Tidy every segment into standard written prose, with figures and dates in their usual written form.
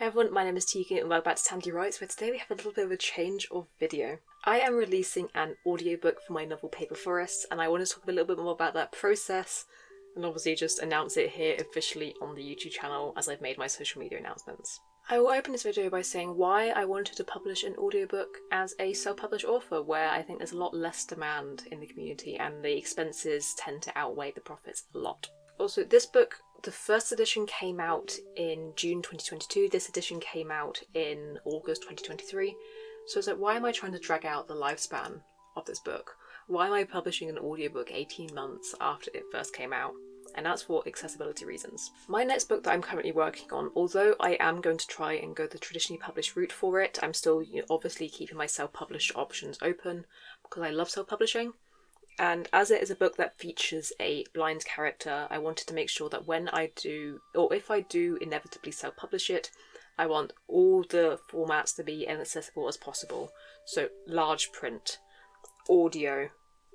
Hey everyone, my name is Tegan and welcome back to TandeWrites, where today we have a little bit of a change of video. I am releasing an audiobook for my novel Paper Forests, and I want to talk a little bit more about that process and obviously just announce it here officially on the YouTube channel as I've made my social media announcements. I will open this video by saying why I wanted to publish an audiobook as a self-published author, where I think there's a lot less demand in the community and the expenses tend to outweigh the profits a lot. Also, this book, the first edition came out in June 2022, this edition came out in August 2023, so it's like, why am I trying to drag out the lifespan of this book? Why am I publishing an audiobook 18 months after it first came out? And that's for accessibility reasons. My next book that I'm currently working on, although I am going to try and go the traditionally published route for it, I'm still obviously keeping my self-published options open because I love self-publishing. And as it is a book that features a blind character, I wanted to make sure that when I do, or if I do inevitably self-publish it, I want all the formats to be as accessible as possible. So large print, audio,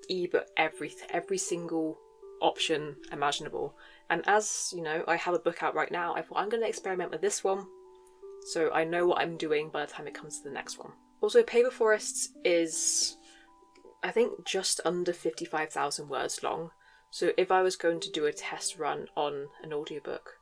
ebook, every single option imaginable. And as you know, I have a book out right now, I thought I'm going to experiment with this one so I know what I'm doing by the time it comes to the next one. Also, Paper Forests is, I think, just under 55,000 words long, so if I was going to do a test run on an audiobook,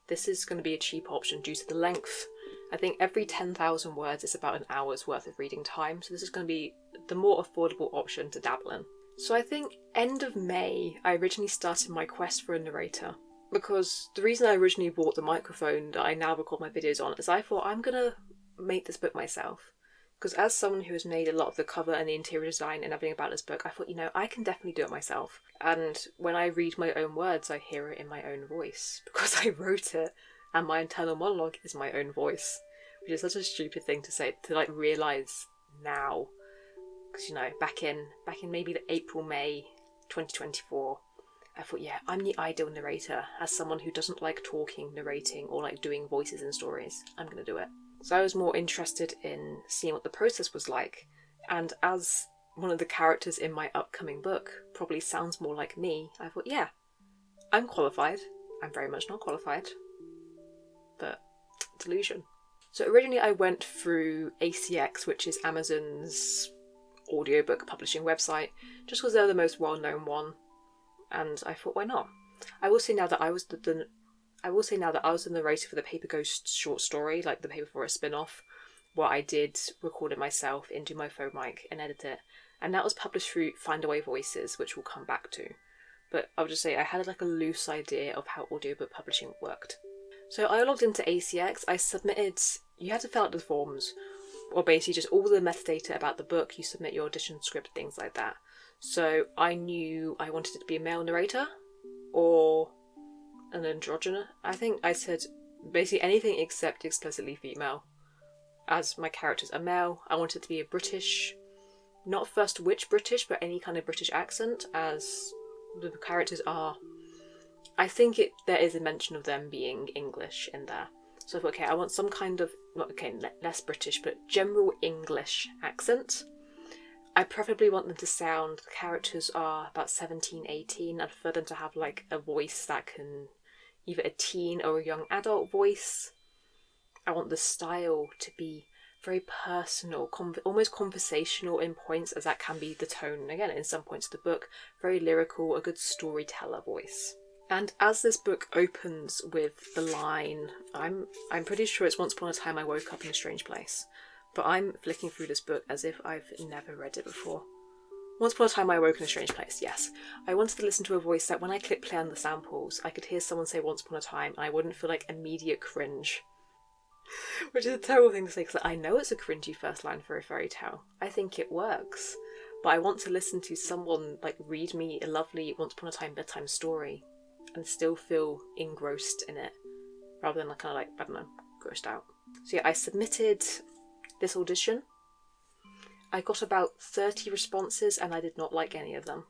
this is going to be a cheap option due to the length. I think every 10,000 words is about an hour's worth of reading time, so this is going to be the more affordable option to dabble in. So I think end of May I originally started my quest for a narrator, because the reason I originally bought the microphone that I now record my videos on is I thought I'm going to make this book myself. Because as someone who has made a lot of the cover and the interior design and everything about this book, I thought, I can definitely do it myself. And when I read my own words, I hear it in my own voice, because I wrote it, and my internal monologue is my own voice. Which is such a stupid thing to say, to realise now. Because, back in maybe the April, May 2024, I thought, I'm the ideal narrator. As someone who doesn't like talking, narrating, or like doing voices in stories, I'm going to do it. So I was more interested in seeing what the process was like, and as one of the characters in my upcoming book probably sounds more like me, I thought, I'm qualified. I'm very much not qualified, but delusion. So originally I went through ACX, which is Amazon's audiobook publishing website, just because they're the most well-known one, and I thought, why not? I will say now that I was the narrator for the Paper Ghost short story, like the Paper Forest spin-off, where I did record it myself into my phone mic and edit it, and that was published through Findaway Voices, which we'll come back to. But I'll just say I had like a loose idea of how audiobook publishing worked. So I logged into ACX, I submitted, you had to fill out the forms, or basically just all the metadata about the book, you submit your audition script, things like that. So I knew I wanted it to be a male narrator, or an androgynous. I think I said basically anything except explicitly female. As my characters are male, I wanted it to be a British, not first witch British, but any kind of British accent, as the characters are. I think there is a mention of them being English in there. So I thought, I want some kind of, less British, but general English accent. I preferably want them to sound, the characters are about 17, 18. I'd prefer them to have like a voice that can, either a teen or a young adult voice. I want the style to be very personal, almost conversational in points, as that can be the tone, again, in some points of the book. Very lyrical, a good storyteller voice. And as this book opens with the line, I'm pretty sure it's once upon a time I woke up in a strange place. But I'm flicking through this book as if I've never read it before. Once upon a time I woke in a strange place, yes. I wanted to listen to a voice that when I click play on the samples, I could hear someone say once upon a time and I wouldn't feel like immediate cringe. Which is a terrible thing to say, because I know it's a cringy first line for a fairy tale. I think it works. But I want to listen to someone read me a lovely once upon a time bedtime story and still feel engrossed in it, rather than I don't know, grossed out. So I submitted this audition. I got about 30 responses and I did not like any of them.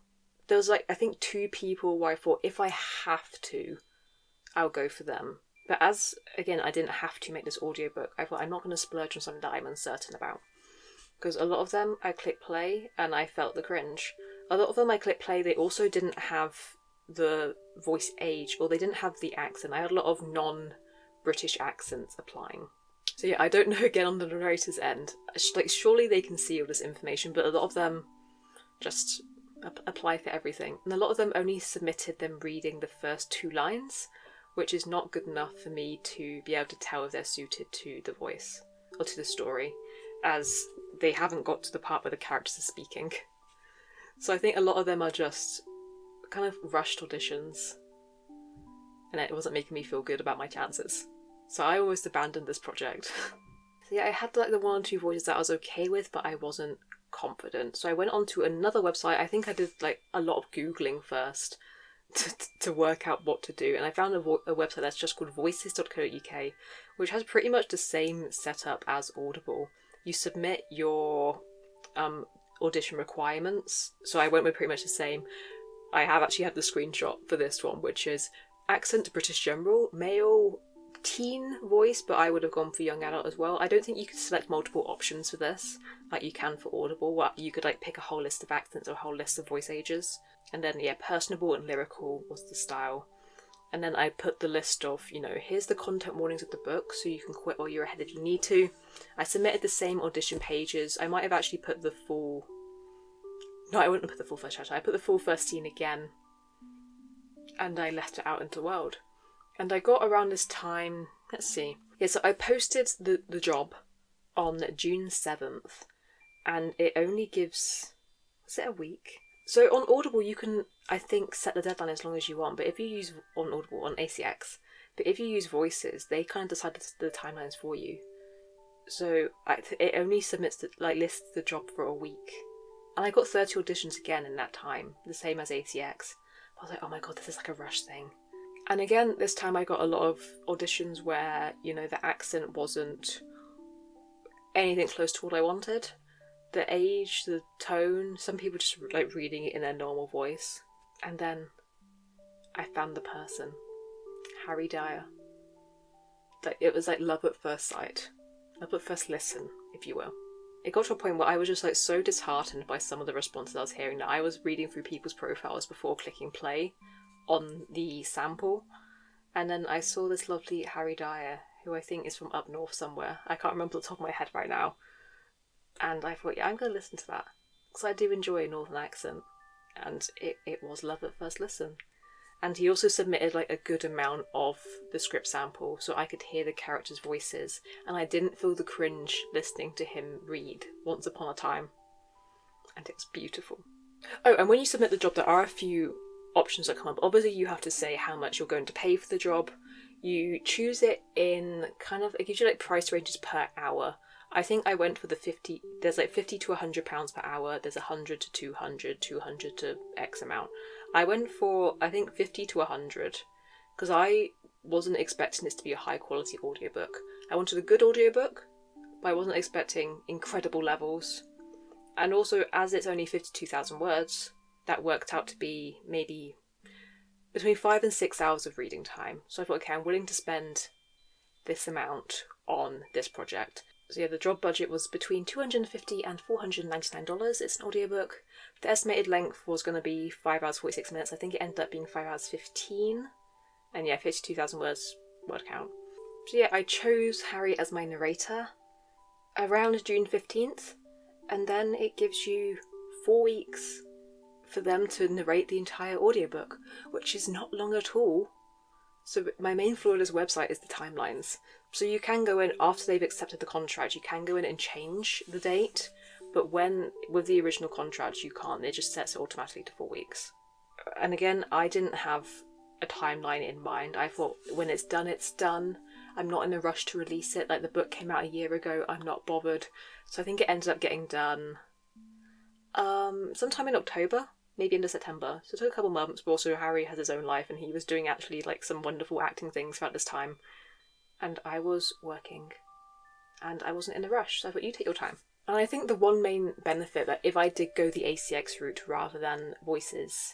There was I think 2 people where I thought, if I have to, I'll go for them. But as, again, I didn't have to make this audiobook, I thought I'm not going to splurge on something that I'm uncertain about. Because a lot of them I click play and I felt the cringe. A lot of them I click play, they also didn't have the voice age, or they didn't have the accent. I had a lot of non-British accents applying. So yeah, I don't know again on the narrator's end. Like, surely they can see all this information, but a lot of them just apply for everything. And a lot of them only submitted them reading the first 2 lines, which is not good enough for me to be able to tell if they're suited to the voice or to the story, as they haven't got to the part where the characters are speaking. So I think a lot of them are just kind of rushed auditions, and it wasn't making me feel good about my chances. So I almost abandoned this project. So yeah, I had like the 1 or 2 voices that I was okay with, but I wasn't confident. So I went on to another website. I think I did like a lot of Googling first to work out what to do, and I found a website that's just called voices.co.uk, which has pretty much the same setup as Audible. You submit your audition requirements, so I went with pretty much the same. I have actually had the screenshot for this one, which is accent British general, male, teen voice, but I would have gone for young adult as well. I don't think you could select multiple options for this, like you can for Audible. Well, you could like pick a whole list of accents or a whole list of voice ages. And then, yeah, personable and lyrical was the style. And then I put the list of, here's the content warnings of the book, so you can quit while you're ahead if you need to. I submitted the same audition pages. I might have actually put the full... No, I wouldn't have put the full first chapter. I put the full first scene again. And I left it out into the world. And I got around this time... Let's see. Yeah, so I posted the job on June 7th. And it only gives... Was it a week? So on Audible, you can, I think, set the deadline as long as you want. But if you use on Audible, on ACX, but if you use Voices, they kind of decide the timelines for you. So it only submits, lists the job for a week. And I got 30 auditions again in that time, the same as ACX. I was like, oh my god, this is like a rush thing. And again, this time I got a lot of auditions where, the accent wasn't anything close to what I wanted. The age, the tone, some people just like reading it in their normal voice. And then I found the person, Harry Dyer. It was like love at first sight, love at first listen, if you will. It got to a point where I was just like so disheartened by some of the responses I was hearing that I was reading through people's profiles before clicking play on the sample. And then I saw this lovely Harry Dyer, who I think is from up north somewhere. I can't remember the top of my head right now. And I thought, yeah, I'm going to listen to that. Because I do enjoy a northern accent. And it was love at first listen. And he also submitted like a good amount of the script sample, so I could hear the characters' voices. And I didn't feel the cringe listening to him read Once Upon a Time. And it was beautiful. Oh, and when you submit the job, there are a few options that come up. Obviously, you have to say how much you're going to pay for the job. You choose it in it gives you like price ranges per hour. I think I went for the 50, there's like 50 to £100 per hour, there's 100 to 200, 200 to X amount. I went for, I think, 50 to 100, because I wasn't expecting this to be a high quality audiobook. I wanted a good audiobook, but I wasn't expecting incredible levels. And also, as it's only 52,000 words, that worked out to be maybe between 5 and 6 hours of reading time. So I thought, okay, I'm willing to spend this amount on this project. So yeah, the job budget was between $250 and $499. It's an audiobook. The estimated length was going to be 5 hours 46 minutes. I think it ended up being 5 hours 15. And yeah, 52,000 words word count. So yeah, I chose Harry as my narrator around June 15th. And then it gives you 4 weeks for them to narrate the entire audiobook, which is not long at all. So my main flaw of this website is the timelines. So you can go in, after they've accepted the contract, you can go in and change the date, but with the original contract, you can't. It just sets it automatically to 4 weeks. And again, I didn't have a timeline in mind. I thought, when it's done, it's done. I'm not in a rush to release it. Like, the book came out a year ago, I'm not bothered. So I think it ended up getting done sometime in October. Maybe into September. So it took a couple months, but also Harry has his own life and he was doing actually like some wonderful acting things throughout this time. And I was working. And I wasn't in a rush, so I thought, you take your time. And I think the one main benefit that if I did go the ACX route rather than Voices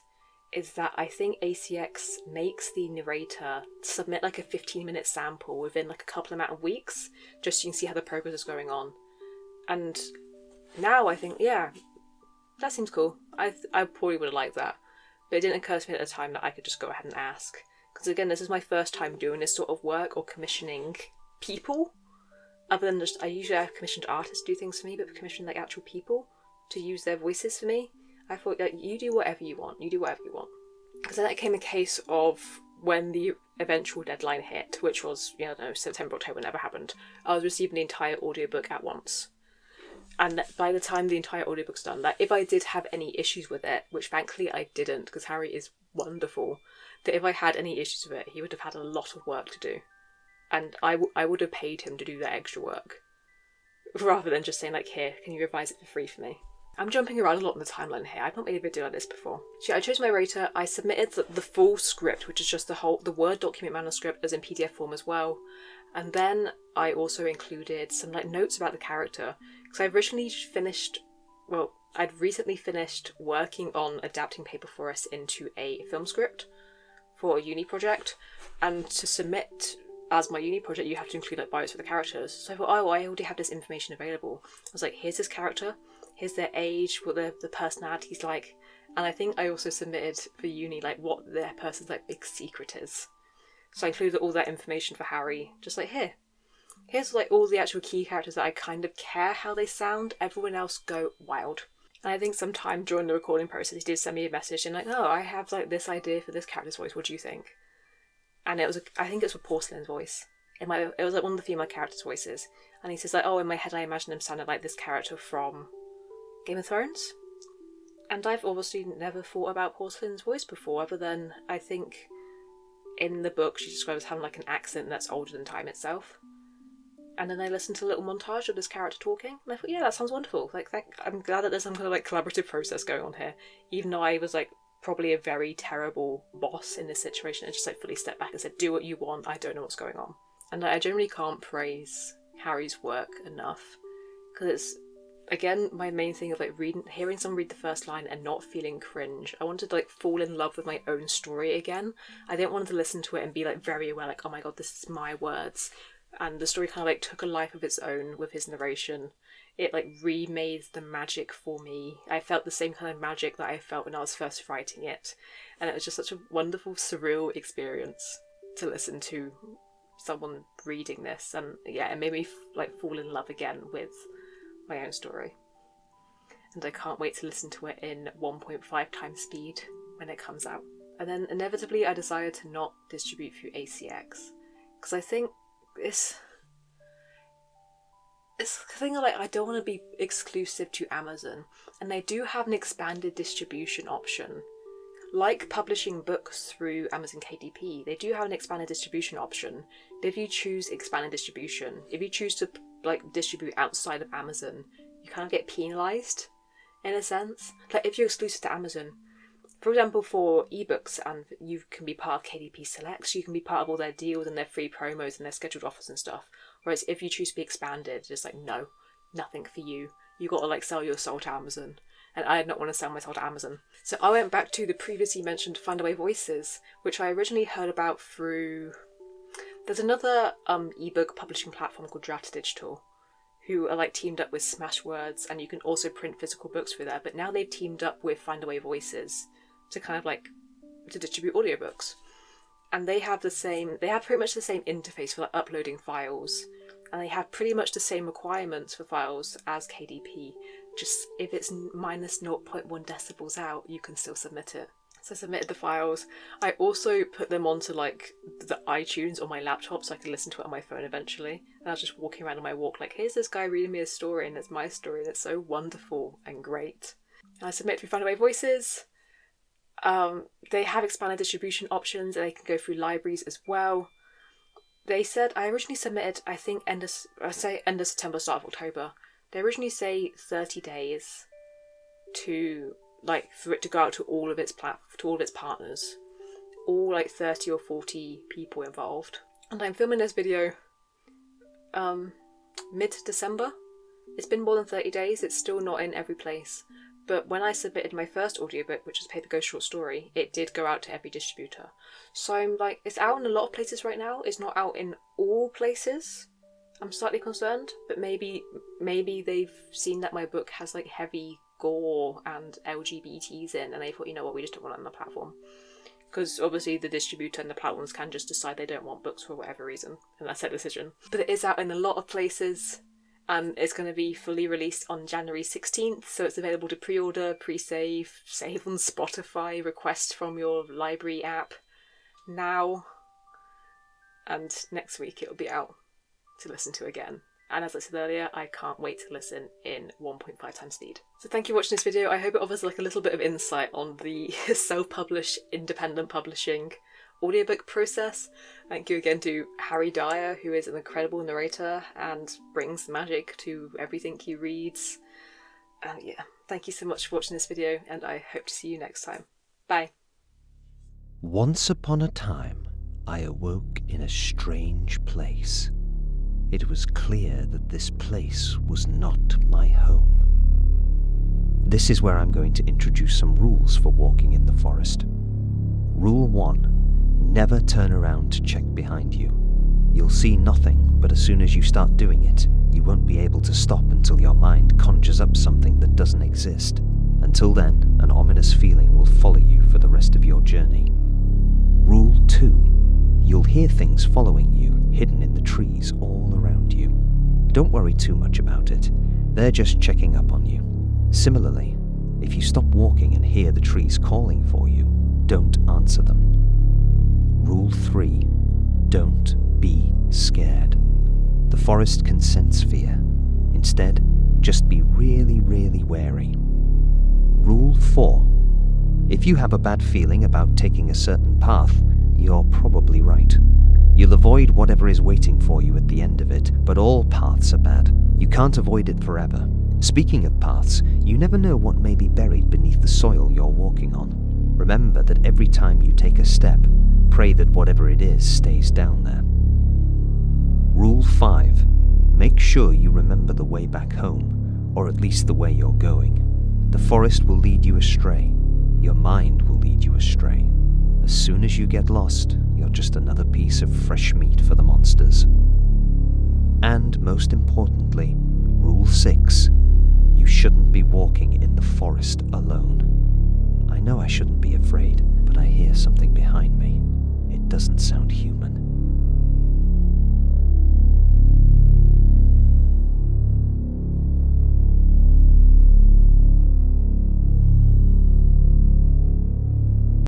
is that I think ACX makes the narrator submit like a 15-minute sample within like a couple amount of weeks, just so you can see how the progress is going on. And now I think, yeah, that seems cool. I probably would have liked that. But it didn't occur to me at the time that I could just go ahead and ask. Because again, this is my first time doing this sort of work or commissioning people. other than just, I usually have commissioned artists to do things for me, but commissioned like actual people to use their voices for me, I thought, like, you do whatever you want. Because then it came a case of when the eventual deadline hit, which was, I don't know, September, October, never happened. I was receiving the entire audiobook at once. And by the time the entire audiobook's done, like, if I did have any issues with it, which thankfully I didn't, because Harry is wonderful, that if I had any issues with it, he would have had a lot of work to do. And I would have paid him to do that extra work, rather than just saying, like, here, can you revise it for free for me? I'm jumping around a lot in the timeline here. I've not made a video like this before. So I chose my rater. I submitted the full script, which is just the Word document manuscript, as in PDF form as well. And then I also included some like notes about the character, because I'd recently finished working on adapting Paper Forest into a film script for a uni project, and to submit as my uni project, you have to include like bios for the characters. So I thought, oh, I already have this information available. I was like, here's this character, here's their age, what the personality's like, and I think I also submitted for uni like what their person's like big secret is. So I included all that information for Harry, just like here's like all the actual key characters that I kind of care how they sound. Everyone else go wild. And I think sometime during the recording process, he did send me a message and like, oh, I have like this idea for this character's voice. What do you think? And it was, I think it's a Porcelain's voice. It was like one of the female characters' voices. And he says like, oh, in my head I imagine him sounding like this character from Game of Thrones. And I've obviously never thought about Porcelain's voice before, other than I think in the book she describes having like an accent that's older than time itself. And then I listened to a little montage of this character talking, and I thought, yeah, that sounds wonderful. Like, I'm glad that there's some kind of like collaborative process going on here, even though I was like probably a very terrible boss in this situation and just like fully stepped back and said, do what you want, I don't know what's going on. And I generally can't praise Harry's work enough, because it's, again, my main thing of like hearing someone read the first line and not feeling cringe. I wanted to like fall in love with my own story again. I didn't want to listen to it and be like very aware, like, oh my god, this is my words. And the story kind of like took a life of its own with his narration. It like remade the magic for me. I felt the same kind of magic that I felt when I was first writing it. And it was just such a wonderful, surreal experience to listen to someone reading this. And yeah, it made me like fall in love again with my own story. And I can't wait to listen to it in 1.5 times speed when it comes out. And then inevitably I decided to not distribute through ACX, because I think it's the thing of like, I don't want to be exclusive to Amazon, and they do have an expanded distribution option. Like publishing books through Amazon KDP, they do have an expanded distribution option. But if you choose expanded distribution, if you choose to like distribute outside of Amazon, you kind of get penalised in a sense. Like if you're exclusive to Amazon, for example, for ebooks, and you can be part of KDP Selects, you can be part of all their deals and their free promos and their scheduled offers and stuff. Whereas if you choose to be expanded, it's like, no, nothing for you. You got to like sell your soul to Amazon. And I did not want to sell my soul to Amazon. So I went back to the previously mentioned Findaway Voices, which I originally heard about through... There's another ebook publishing platform called Draft Digital, who are like teamed up with Smashwords, and you can also print physical books through there. But now they've teamed up with Findaway Voices to kind of like to distribute audiobooks. And they have pretty much the same interface for like uploading files, and they have pretty much the same requirements for files as KDP. Just if it's minus 0.1 decibels out, you can still submit it. So I submitted the files. I also put them onto like the iTunes on my laptop so I could listen to it on my phone eventually. And I was just walking around on my walk like, here's this guy reading me a story, and it's my story, and it's so wonderful and great. And I submit through Findaway Voices. They have expanded distribution options, and they can go through libraries as well. They said, I originally submitted, I think end of September, start of October. They originally say 30 days for it to go out to all of its partners, all like 30 or 40 people involved. And I'm filming this video mid-December. It's been more than 30 days. It's still not in every place. But when I submitted my first audiobook, which is Paper Ghost Short Story, it did go out to every distributor. So I'm like, it's out in a lot of places right now. It's not out in all places. I'm slightly concerned, but maybe they've seen that my book has like heavy gore and LGBTs in, and they thought, you know what, we just don't want it on the platform. because obviously the distributor and the platforms can just decide they don't want books for whatever reason, and that's their decision. But it is out in a lot of places, and it's going to be fully released on January 16th, so it's available to pre-order, pre-save, save on Spotify, request from your library app now, and next week it'll be out to listen to again. And as I said earlier, I can't wait to listen in 1.5 times speed. So thank you for watching this video. I hope it offers like a little bit of insight on the self-published, independent publishing audiobook process. Thank you again to Harry Dyer, who is an incredible narrator and brings magic to everything he reads. Yeah, thank you so much for watching this video, and I hope to see you next time. Bye. Once upon a time, I awoke in a strange place. It was clear that this place was not my home. This is where I'm going to introduce some rules for walking in the forest. Rule 1. Never turn around to check behind you. You'll see nothing, but as soon as you start doing it, you won't be able to stop until your mind conjures up something that doesn't exist. Until then, an ominous feeling will follow you for the rest of your journey. Rule 2. You'll hear things following you, hidden in the trees all around you. Don't worry too much about it. They're just checking up on you. Similarly, if you stop walking and hear the trees calling for you, don't answer them. Rule 3. Don't be scared. The forest can sense fear. Instead, just be really, really wary. Rule 4. If you have a bad feeling about taking a certain path, you're probably right. You'll avoid whatever is waiting for you at the end of it, but all paths are bad. You can't avoid it forever. Speaking of paths, you never know what may be buried beneath the soil you're walking on. Remember that every time you take a step, pray that whatever it is stays down there. Rule 5. Make sure you remember the way back home, or at least the way you're going. The forest will lead you astray. Your mind will lead you astray. As soon as you get lost, you're just another piece of fresh meat for the monsters. And most importantly, Rule 6. You shouldn't be walking in the forest alone. I know I shouldn't be afraid, but I hear something behind me. It doesn't sound human.